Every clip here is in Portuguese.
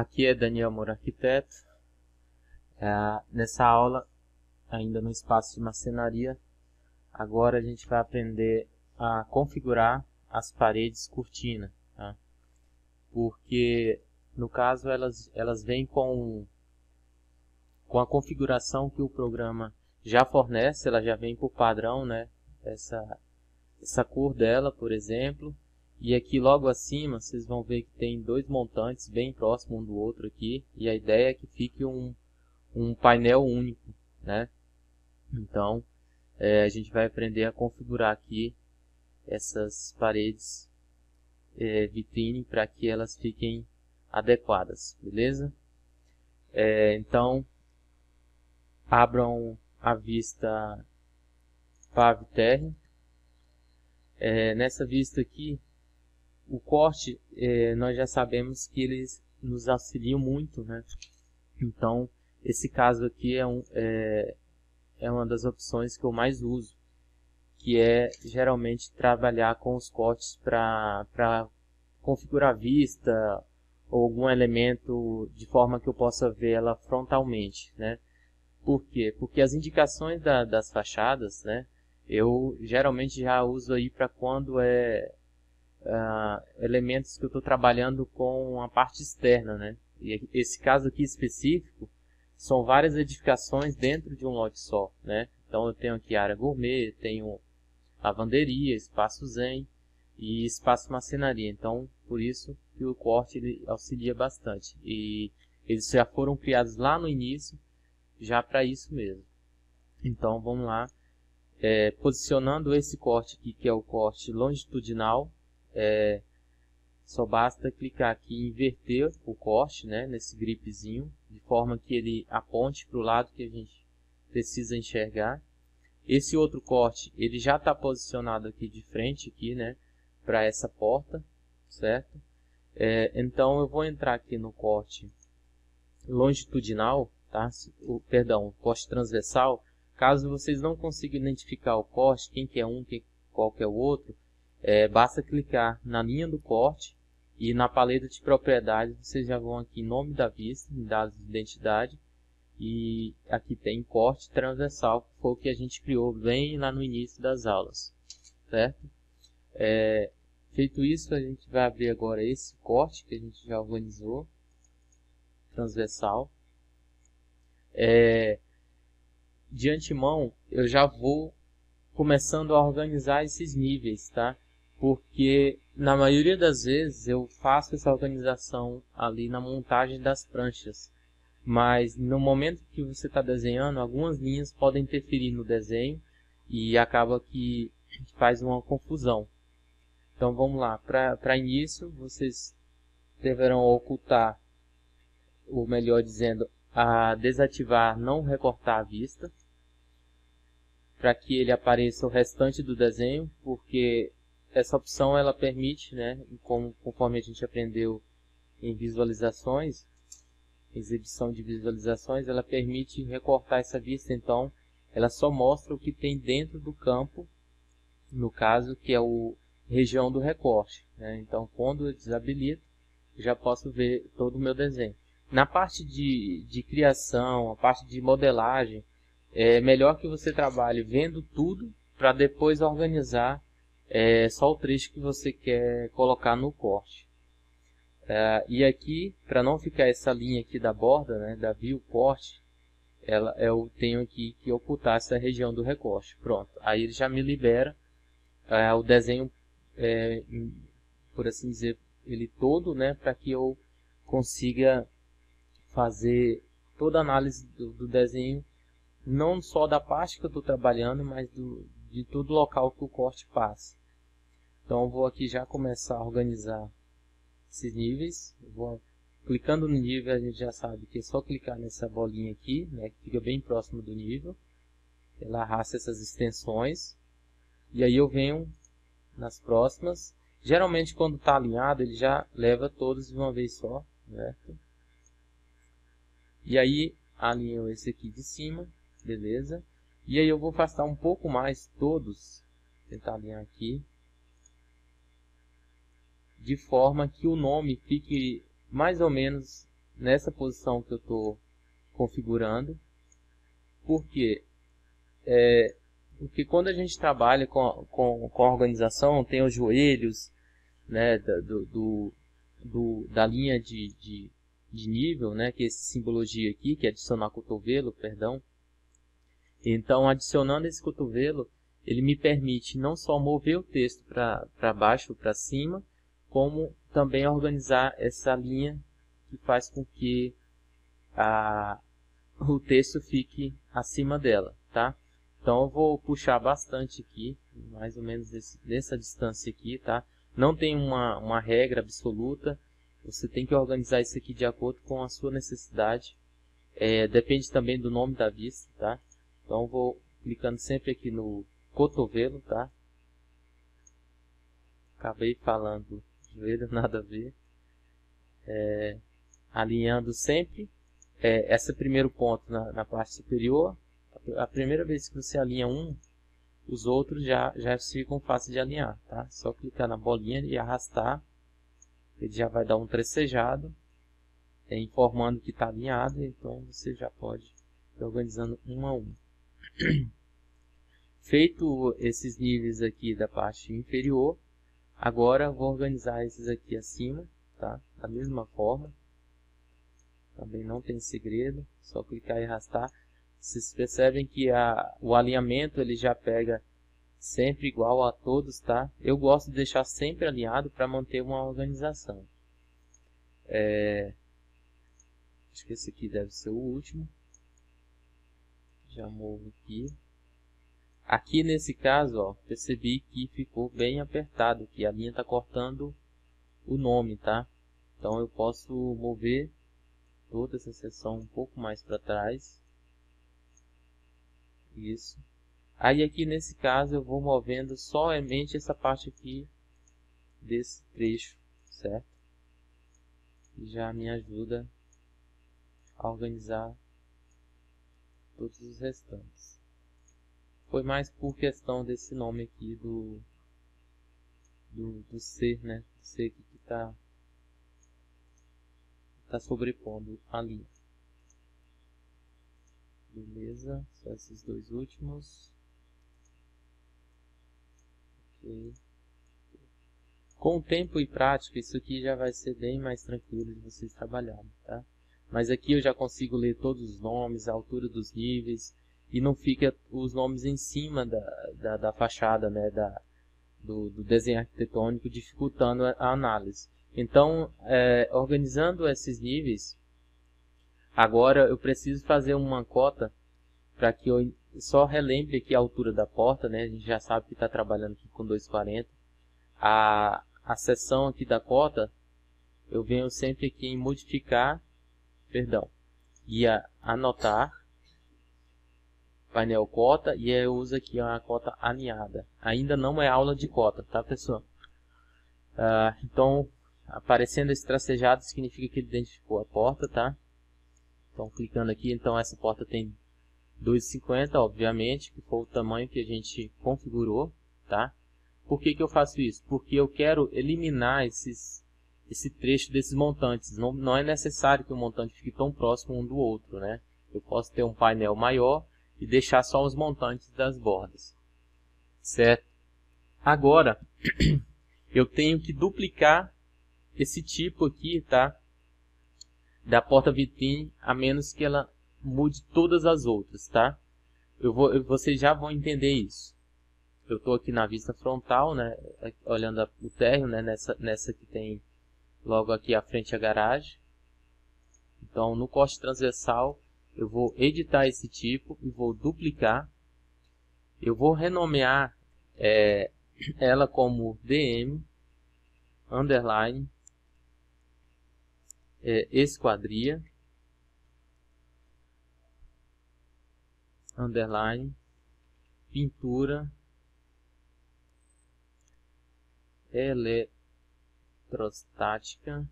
Aqui é Daniel Moura Arquiteto. Nessa aula, ainda no espaço de marcenaria, agora a gente vai aprender a configurar as paredes cortina, tá? Porque no caso elas vêm com a configuração que o programa já fornece, ela já vem por padrão, né? Essa cor dela, por exemplo. E aqui logo acima vocês vão ver que tem dois montantes bem próximos um do outro aqui. E a ideia é que fique um painel único, né? Então a gente vai aprender a configurar aqui essas paredes vitrine para que elas fiquem adequadas, beleza? Então abram a vista PavTer. Nessa vista aqui, o corte, nós já sabemos que eles nos auxiliam muito, né? Então, esse caso aqui é uma das opções que eu mais uso, que é geralmente trabalhar com os cortes para configurar a vista ou algum elemento de forma que eu possa ver ela frontalmente, né? Por quê? Porque as indicações das fachadas, né? Eu geralmente já uso aí para quando elementos que eu estou trabalhando com a parte externa, né? E esse caso aqui específico são várias edificações dentro de um lote só, né? Então eu tenho aqui área gourmet, tenho lavanderia, espaço zen e espaço marcenaria. Então por isso que o corte ele auxilia bastante. E eles já foram criados lá no início, já para isso mesmo. Então vamos lá. Posicionando esse corte aqui, que é o corte longitudinal, só basta clicar aqui e inverter o corte, né, nesse gripezinho, de forma que ele aponte para o lado que a gente precisa enxergar. Esse outro corte, ele já está posicionado aqui de frente, aqui, né, para essa porta, certo? Então eu vou entrar aqui no corte longitudinal, tá? Perdão, corte transversal. Caso vocês não consigam identificar o corte, quem que é um, qual que é o outro, basta clicar na linha do corte e na paleta de propriedades vocês já vão aqui em nome da vista, em dados de identidade, e aqui tem corte transversal, que foi o que a gente criou bem lá no início das aulas, certo? Feito isso, a gente vai abrir agora esse corte que a gente já organizou, transversal. De antemão, eu já vou começando a organizar esses níveis, tá? Porque na maioria das vezes eu faço essa organização ali na montagem das pranchas, mas no momento que você está desenhando, algumas linhas podem interferir no desenho e acaba que faz uma confusão. Então vamos lá, para início vocês deverão ocultar, ou melhor dizendo, desativar não recortar a vista, para que ele apareça o restante do desenho, porque essa opção ela permite, né, conforme a gente aprendeu em visualizações, exibição de visualizações, ela permite recortar essa vista. Então ela só mostra o que tem dentro do campo, no caso que é a região do recorte, né? Então quando eu desabilito, já posso ver todo o meu desenho. Na parte de criação, a parte de modelagem, é melhor que você trabalhe vendo tudo para depois organizar só o trecho que você quer colocar no corte. E aqui, para não ficar essa linha aqui da borda, né, da viewport, eu tenho aqui que ocultar essa região do recorte. Pronto, aí ele já me libera o desenho, por assim dizer, ele todo, né, para que eu consiga fazer toda a análise do desenho, não só da parte que eu estou trabalhando, mas de todo o local que o corte passa. Então eu vou aqui já começar a organizar esses níveis. Clicando no nível, a gente já sabe que é só clicar nessa bolinha aqui, né, que fica bem próximo do nível. Ela arrasta essas extensões. E aí eu venho nas próximas. Geralmente quando está alinhado, ele já leva todos de uma vez só, certo? E aí alinho esse aqui de cima, beleza? E aí eu vou afastar um pouco mais todos, tentar alinhar aqui, de forma que o nome fique mais ou menos nessa posição que eu estou configurando. Por quê? Porque quando a gente trabalha com a organização, tem os joelhos, né, da linha de nível, né, que é essa simbologia aqui, que é adicionar cotovelo, perdão. Então, adicionando esse cotovelo, ele me permite não só mover o texto para baixo, para cima, como também organizar essa linha que faz com que o texto fique acima dela, tá? Então eu vou puxar bastante aqui, mais ou menos dessa distância aqui, tá? Não tem uma regra absoluta, você tem que organizar isso aqui de acordo com a sua necessidade. Depende também do nome da vista, tá? Então eu vou clicando sempre aqui no cotovelo, tá? Acabei falando joelho, nada a ver. Alinhando sempre. Esse primeiro ponto na parte superior. A primeira vez que você alinha um, os outros já ficam fáceis de alinhar, tá? Só clicar na bolinha e arrastar, ele já vai dar um tracejado, informando que está alinhado, então você já pode ir organizando um a um. Feito esses níveis aqui da parte inferior, agora vou organizar esses aqui acima, tá? Da mesma forma, também não tem segredo, só clicar e arrastar. Vocês percebem que o alinhamento ele já pega sempre igual a todos, tá? Eu gosto de deixar sempre alinhado para manter uma organização. Acho que esse aqui deve ser o último. Já movo aqui. Aqui nesse caso, ó, percebi que ficou bem apertado, que a linha está cortando o nome, tá? Então eu posso mover toda essa seção um pouco mais para trás. Isso. Aí aqui nesse caso eu vou movendo somente essa parte aqui desse trecho, certo? E já me ajuda a organizar todos os restantes. Foi mais por questão desse nome aqui do C, né? O C aqui que tá sobrepondo a linha. Beleza, só esses dois últimos. Ok. Com o tempo e prática, isso aqui já vai ser bem mais tranquilo de vocês trabalharem, tá? Mas aqui eu já consigo ler todos os nomes, a altura dos níveis, e não fica os nomes em cima da fachada, né, do desenho arquitetônico, dificultando a análise. Então, organizando esses níveis, agora eu preciso fazer uma cota para que eu só relembre aqui a altura da porta, né? A gente já sabe que está trabalhando aqui com 2,40. A seção aqui da cota, eu venho sempre aqui em modificar, e anotar, painel cota, e eu uso aqui a cota alinhada. Ainda não é aula de cota, tá, pessoal? Então, aparecendo esse tracejado significa que ele identificou a porta, tá? Então, clicando aqui, então essa porta tem 2,50, obviamente, que foi o tamanho que a gente configurou, tá? Por que eu faço isso? Porque eu quero eliminar esse trecho desses montantes. Não é necessário que o montante fique tão próximo um do outro, né? Eu posso ter um painel maior e deixar só os montantes das bordas, certo? Agora, eu tenho que duplicar esse tipo aqui, tá? Da porta vitrine, a menos que ela mude todas as outras, tá? Vocês já vão entender isso. Eu estou aqui na vista frontal, né? Olhando o térreo, né? Nessa que tem logo aqui à frente a garagem. Então, no corte transversal, eu vou editar esse tipo e vou duplicar. Eu vou renomear ela como DM underline esquadria underline pintura eletrostática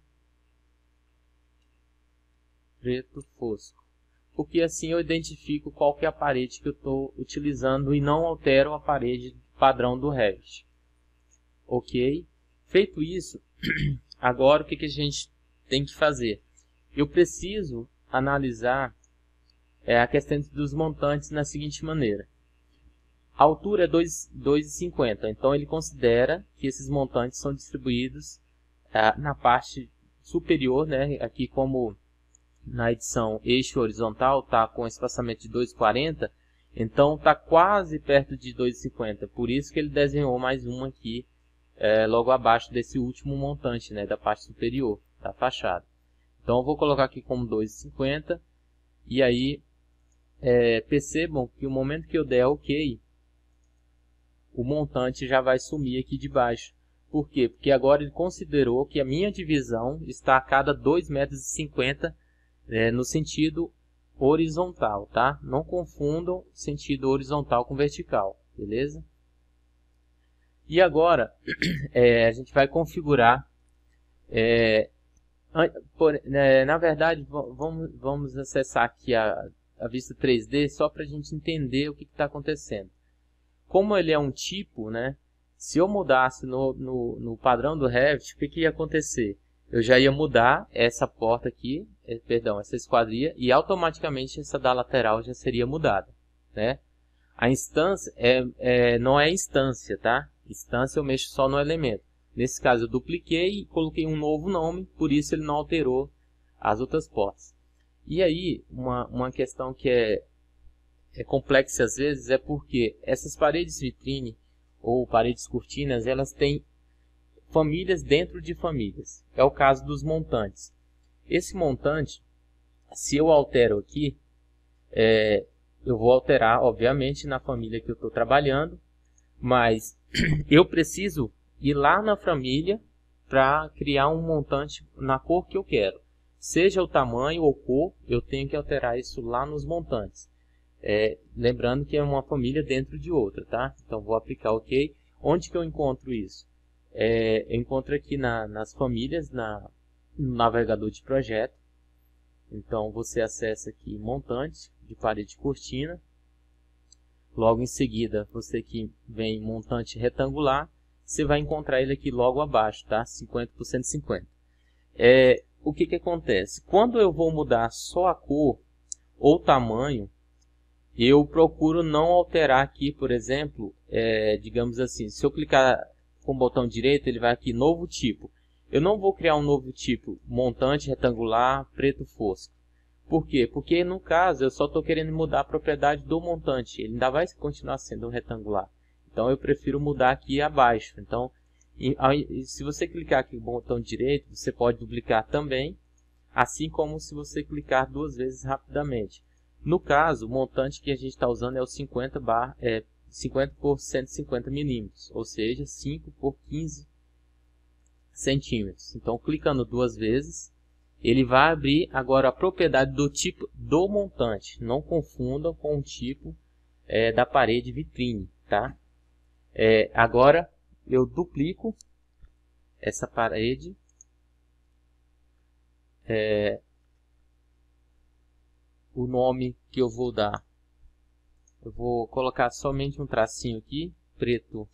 preto fosco, porque assim eu identifico qual que é a parede que eu estou utilizando e não altero a parede padrão do Revit. Ok? Feito isso, agora o que a gente tem que fazer? eu preciso analisar a questão dos montantes na seguinte maneira. A altura é 2,50, então ele considera que esses montantes são distribuídos na parte superior, né? Aqui como na edição eixo horizontal está com espaçamento de 2,40, então está quase perto de 2,50, por isso que ele desenhou mais um aqui logo abaixo desse último montante, né? Da parte superior da fachada. Então eu vou colocar aqui como 2,50 e aí percebam que o momento que eu der OK, o montante já vai sumir aqui de baixo. Por quê? Porque agora ele considerou que a minha divisão está a cada 2,50 m no sentido horizontal, tá? Não confundam sentido horizontal com vertical, beleza? E agora a gente vai configurar, na verdade vamos acessar aqui a vista 3D só para a gente entender o que está acontecendo. Como ele é um tipo, né? Se eu mudasse no padrão do Revit, o que ia acontecer? Eu já ia mudar essa porta aqui, essa esquadria, e automaticamente essa da lateral já seria mudada, né? A instância não é instância, tá? Instância eu mexo só no elemento. Nesse caso eu dupliquei e coloquei um novo nome, por isso ele não alterou as outras portas. E aí, uma questão que é complexa às vezes é porque essas paredes vitrine ou paredes cortinas, elas têm famílias dentro de famílias. É o caso dos montantes. Esse montante, se eu altero aqui, eu vou alterar, obviamente, na família que eu estou trabalhando, mas eu preciso ir lá na família para criar um montante na cor que eu quero. Seja o tamanho ou cor, eu tenho que alterar isso lá nos montantes. Lembrando que é uma família dentro de outra, tá? Então vou aplicar OK. Onde que eu encontro isso? Eu encontro aqui nas famílias, no navegador de projeto. Então você acessa aqui montante de parede cortina. Logo em seguida, você que vem montante retangular, você vai encontrar ele aqui logo abaixo, tá? 50 por 150. O que acontece? Quando eu vou mudar só a cor ou tamanho, eu procuro não alterar aqui, por exemplo, digamos assim, se eu clicar com o botão direito, ele vai aqui, novo tipo. Eu não vou criar um novo tipo, montante retangular, preto fosco. Por quê? Porque no caso, eu só estou querendo mudar a propriedade do montante. Ele ainda vai continuar sendo um retangular. Então, eu prefiro mudar aqui abaixo. Então, se você clicar aqui com o botão direito, você pode duplicar também, assim como se você clicar duas vezes rapidamente. No caso, o montante que a gente está usando é o 50 por 150 milímetros, ou seja, 5 por 15 centímetros. Então, clicando duas vezes, ele vai abrir agora a propriedade do tipo do montante. Não confundam com o tipo da parede vitrine, tá? Agora, eu duplico essa parede. O nome que eu vou dar, eu vou colocar somente um tracinho aqui, preto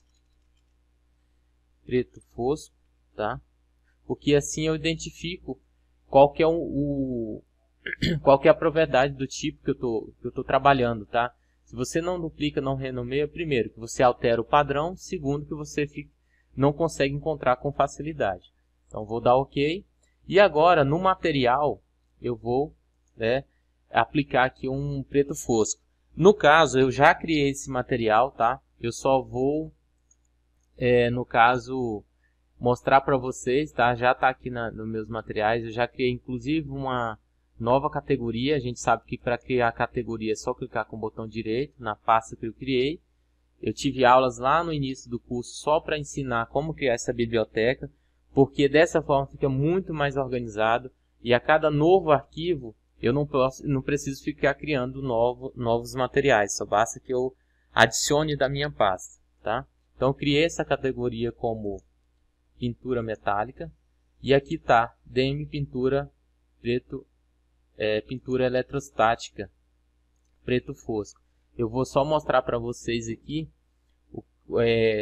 fosco, tá? Porque assim eu identifico qual que é qual que é a propriedade do tipo que eu tô trabalhando, tá? Se você não duplica, não renomeia, primeiro que você altera o padrão, segundo que você não consegue encontrar com facilidade. Então vou dar OK. E agora no material eu vou aplicar aqui um preto fosco. No caso, eu já criei esse material, tá? Eu só vou, no caso, mostrar para vocês, tá? Já está aqui nos meus materiais. Eu já criei, inclusive, uma nova categoria. A gente sabe que para criar a categoria é só clicar com o botão direito na pasta que eu criei. Eu tive aulas lá no início do curso só para ensinar como criar essa biblioteca, porque dessa forma fica muito mais organizado e a cada novo arquivo eu não preciso ficar criando novos materiais, só basta que eu adicione da minha pasta, tá? Então eu criei essa categoria como pintura metálica e aqui está DM pintura preto, pintura eletrostática preto fosco. Eu vou só mostrar para vocês aqui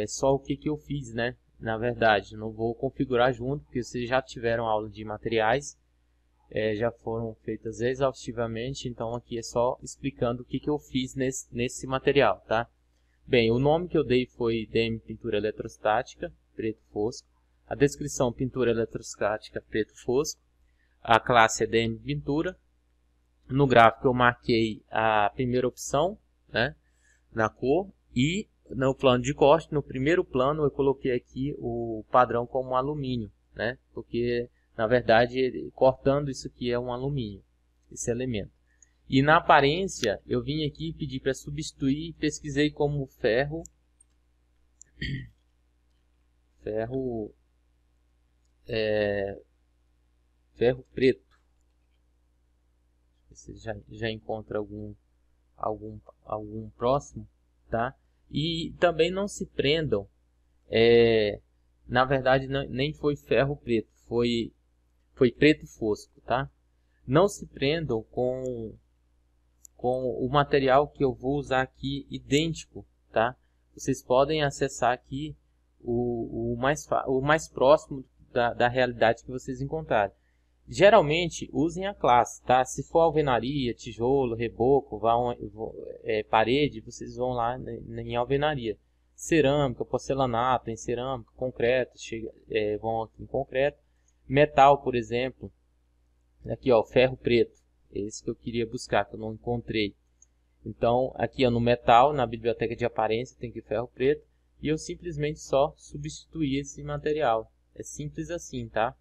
só o que eu fiz, né? Na verdade, não vou configurar junto, porque vocês já tiveram aula de materiais. já foram feitas exaustivamente, então aqui é só explicando o que eu fiz nesse material, tá? Bem, o nome que eu dei foi DM Pintura Eletrostática, preto fosco. A descrição, pintura eletrostática, preto fosco. A classe é DM Pintura. No gráfico eu marquei a primeira opção, né, na cor, e no plano de corte, no primeiro plano eu coloquei aqui o padrão como alumínio, né, porque na verdade cortando isso aqui é um alumínio, esse elemento. E na aparência eu vim aqui e pedi para substituir e pesquisei como ferro preto. Você já encontra algum próximo, tá? E também não se prendam, na verdade nem foi ferro preto, foi preto fosco, tá? Não se prendam com o material que eu vou usar aqui idêntico, tá? Vocês podem acessar aqui o mais próximo da realidade que vocês encontrarem. Geralmente usem a classe, tá? Se for alvenaria, tijolo, reboco, parede, vocês vão lá em alvenaria. Cerâmica, porcelanato em cerâmica, concreto, vão aqui em concreto. Metal, por exemplo, aqui ó, ferro preto, esse que eu queria buscar, que eu não encontrei. Então aqui ó, no metal, na biblioteca de aparência tem aqui ferro preto, e eu simplesmente só substituí esse material. É simples assim, tá?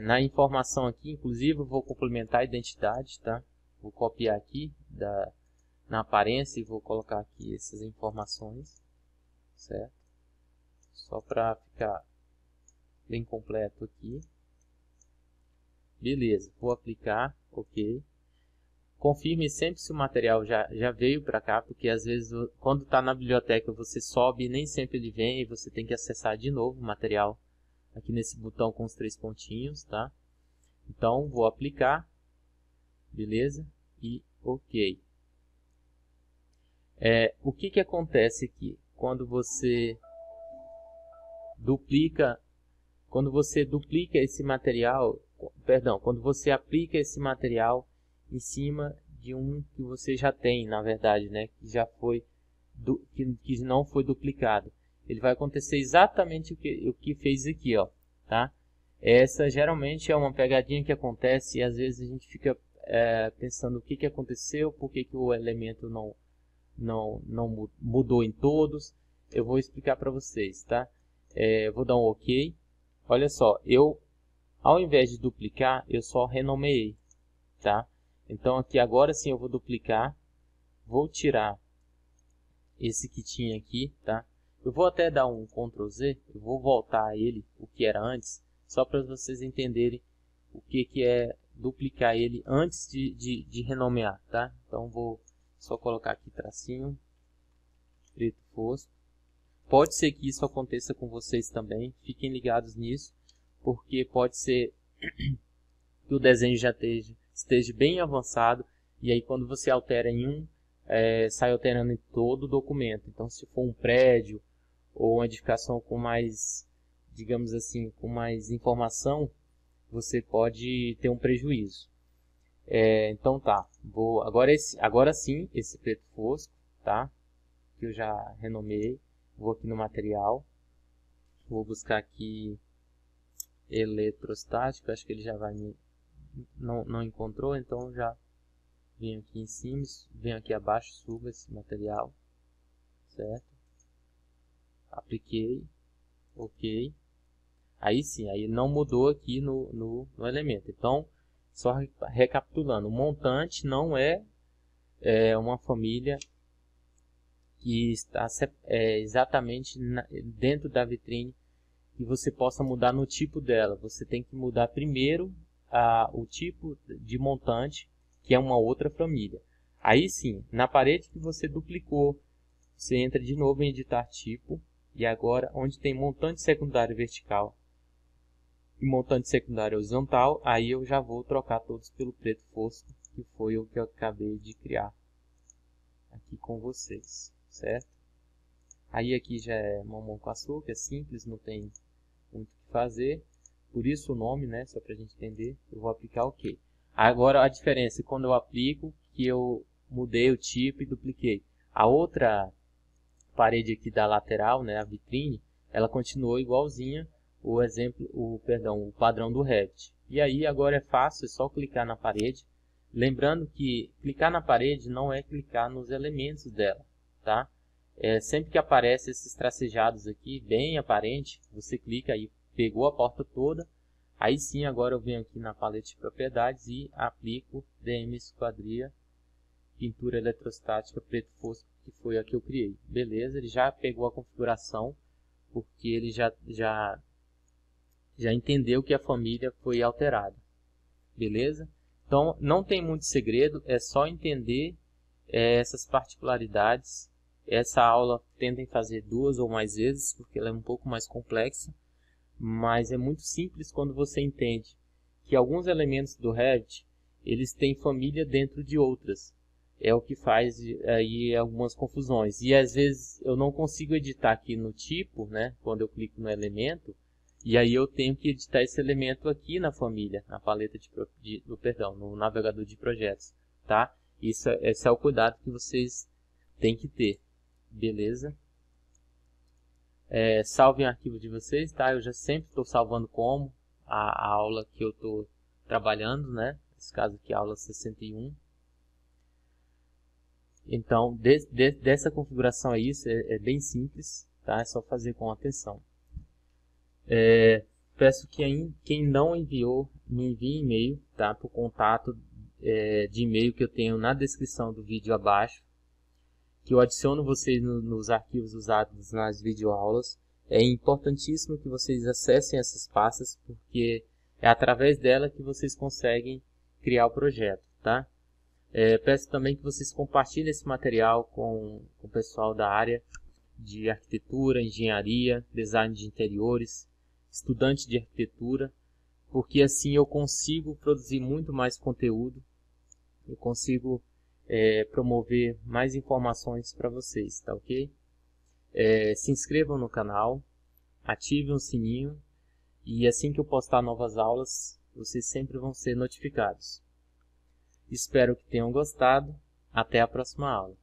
Na informação aqui, inclusive, eu vou complementar a identidade, tá? Vou copiar aqui na aparência e vou colocar aqui essas informações, certo? Só para ficar bem completo aqui. Beleza, vou aplicar, ok. Confirme sempre se o material já veio para cá, porque às vezes quando está na biblioteca você sobe e nem sempre ele vem e você tem que acessar de novo o material aqui nesse botão com os 3 pontinhos, tá? Então vou aplicar, beleza? E ok. O que acontece aqui? Quando você duplica esse material, perdão, quando você aplica esse material em cima de um que você já tem, na verdade, né, que já foi que não foi duplicado, ele vai acontecer exatamente o que fez aqui, ó, tá? Essa geralmente é uma pegadinha que acontece e às vezes a gente fica pensando o que aconteceu, por que o elemento não mudou em todos. Eu vou explicar para vocês, tá? Vou dar um OK. Olha só, ao invés de duplicar, eu só renomeei, tá? Então aqui agora sim eu vou duplicar, vou tirar esse que tinha aqui, tá? Eu vou até dar um Ctrl Z, eu vou voltar a ele, o que era antes, só para vocês entenderem o que é duplicar ele antes de renomear, tá? Então vou só colocar aqui tracinho, preto fosco. Pode ser que isso aconteça com vocês também, fiquem ligados nisso, porque pode ser que o desenho já esteja bem avançado, e aí quando você altera em um, sai alterando em todo o documento. Então se for um prédio ou uma edificação com mais, digamos assim, com mais informação, você pode ter um prejuízo. Então tá, agora sim, esse preto fosco, tá? Que eu já renomeei. Vou aqui no material, vou buscar aqui eletrostático, acho que ele já vai me... Não encontrou, então já venho aqui em cima, venho aqui abaixo, subo esse material, certo? Apliquei, ok. Aí sim, aí não mudou aqui no elemento. Então, só recapitulando, o montante não é uma família que está exatamente dentro da vitrine que você possa mudar no tipo dela. Você tem que mudar primeiro o tipo de montante, que é uma outra família. Aí sim, na parede que você duplicou, você entra de novo em editar tipo, e agora onde tem montante secundário vertical e montante secundário horizontal, aí eu já vou trocar todos pelo preto fosco, que foi o que eu acabei de criar aqui com vocês, certo? Aí aqui já é mamão com açúcar, é simples, não tem muito o que fazer. por isso o nome, né, só para a gente entender. Eu vou aplicar OK. Agora a diferença é quando eu aplico, que eu mudei o tipo e dupliquei. A outra parede aqui da lateral, né, a vitrine, ela continuou igualzinha o padrão do Revit. E aí agora é fácil, é só clicar na parede. Lembrando que clicar na parede não é clicar nos elementos dela, tá? Sempre que aparece esses tracejados aqui, bem aparente, você clica aí, pegou a porta toda. Aí sim, agora eu venho aqui na paleta de propriedades e aplico DM Esquadria Pintura Eletrostática Preto Fosco, que foi a que eu criei. Beleza, ele já pegou a configuração, porque ele já entendeu que a família foi alterada. Beleza? Então, não tem muito segredo, é só entender essas particularidades. Essa aula tentem fazer 2 ou mais vezes, porque ela é um pouco mais complexa. Mas é muito simples quando você entende que alguns elementos do Revit, eles têm família dentro de outras. É o que faz aí algumas confusões. E às vezes eu não consigo editar aqui no tipo, né, quando eu clico no elemento, e aí eu tenho que editar esse elemento aqui na família, na paleta no navegador de projetos, tá? Esse é o cuidado que vocês têm que ter, beleza? Salvem o arquivo de vocês, tá? Eu já sempre estou salvando como a aula que eu estou trabalhando, né? Nesse caso aqui, a aula 61. Então, dessa configuração aí, isso é bem simples, tá? É só fazer com atenção. Peço que quem não enviou, me envie e-mail, tá? Por contato de e-mail que eu tenho na descrição do vídeo abaixo, que eu adiciono vocês nos arquivos usados nas videoaulas. É importantíssimo que vocês acessem essas pastas, porque é através dela que vocês conseguem criar o projeto, tá? Peço também que vocês compartilhem esse material com o pessoal da área de arquitetura, engenharia, design de interiores, estudante de arquitetura, porque assim eu consigo produzir muito mais conteúdo, eu consigo promover mais informações para vocês, tá ok? Se inscrevam no canal, ativem o sininho e assim que eu postar novas aulas, vocês sempre vão ser notificados. Espero que tenham gostado. Até a próxima aula.